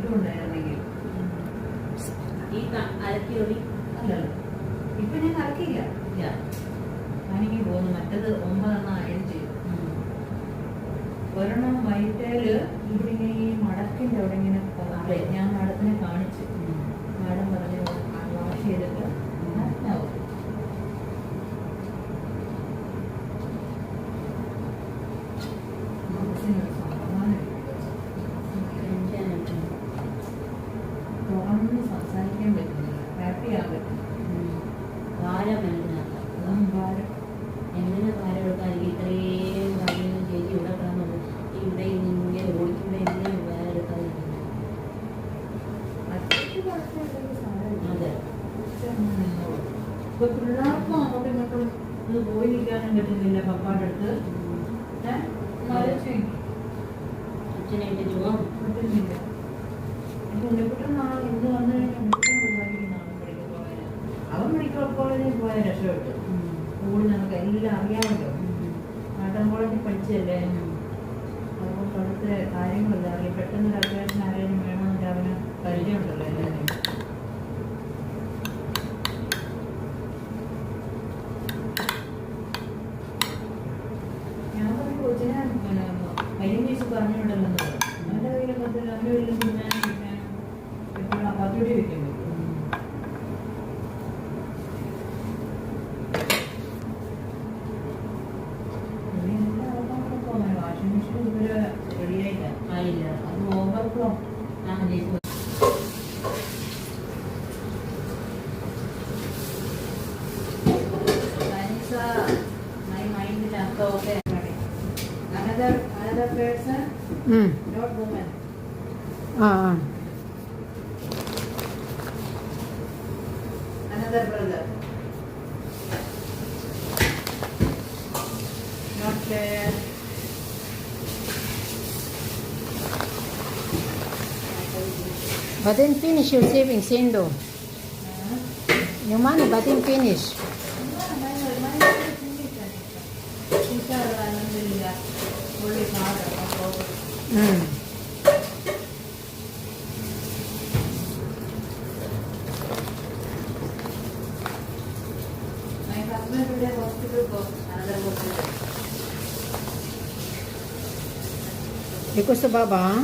കിട്ടുന്നുണ്ടായിരുന്നെങ്കിൽ ഈ അരക്കിയൊടി അല്ലല്ലോ. ഇപ്പൊ ഞാൻ കറക്കില്ല. ഞാനിങ്ങനെ പോകുന്നു. മറ്റത് 9 എഴുതി ചെയ്തു. ഒരെണ്ണം വൈറ്റേല് ഇവിടെ ഇങ്ങനെ ഈ മടക്കിന്റെ അവിടെ ഇങ്ങനെ ഞാൻ മാഡത്തിനെ കാണിച്ചു. മാഡം പറഞ്ഞു വാഷ് ചെയ്തിട്ട് ആവും. തുറന്ന് സംസാരിക്കാൻ പറ്റുന്നില്ല. ഹാപ്പി ആകാൻ പറ്റുന്നില്ല. ഭാരം എങ്ങനെ ഭാരം എടുക്കാതിരിക്കും? ഇത്രയും കാര്യങ്ങൾ ചേച്ചി ഇവിടെ കിടന്നത് ഇവിടെ ഇങ്ങനെ ഓടിക്കുമ്പോൾ എങ്ങനെ ഭാരം എടുക്കാതിരിക്കുന്നു? അതെ. ഇപ്പൊ പിള്ളേർക്കും അങ്ങോട്ടും ഇങ്ങോട്ടും ഇത് പോയി നിൽക്കാനും പറ്റുന്നില്ല. പപ്പാടെ അടുത്ത് അച്ഛനായിട്ട് പോവാം പറ്റുന്നില്ല. ഉണ്ണിക്കുട്ടൻ നാളെ ഇന്ന് വന്നു കഴിഞ്ഞാൽ ഉണ്ണിക്കുട്ടൻ പിള്ളേർക്ക് നാളെ മെഡിക്കൽ കോളേജിൽ അവൻ മെഡിക്കൽ കോളേജിൽ പോയ രക്ഷപ്പെട്ടു. കൂടി നമുക്ക് എല്ലാം അറിയാമല്ലോ. നാട്ടൻ കോളേജിൽ പഠിച്ചല്ലേ. അതുകൊണ്ട് അവിടുത്തെ കാര്യങ്ങളെല്ലാം അറിയാം. പെട്ടെന്ന് ഒരു അത്യാവശ്യം ആരെങ്കിലും വേണമെങ്കിൽ അവന് പരിചയമുണ്ടല്ലോ എല്ലാവരെയും. ഞാൻ പറഞ്ഞു കൊച്ചിനെ വലിയ ചേച്ചി പറഞ്ഞിട്ടുണ്ടല്ലോ. അവൻ്റെ കയ്യിലെ പത്തിൽ അവൻ്റെ കയ്യിലും പിന്നെ എപ്പോഴും 10 രൂപ വയ്ക്കാൻ പറ്റും. വാഷിംഗ് മെഷീൻ ഇതുവരെ റെഡിയായില്ല. ആയില്ല. അത് ഓവർഫ്ലോ ചേച്ചി my mind is also okay. Another person, not woman. Another brother, not there. But then finish your savings, Indo. Your money, but then finish. My husband today hospital goes another hospital. Because of Baba, huh?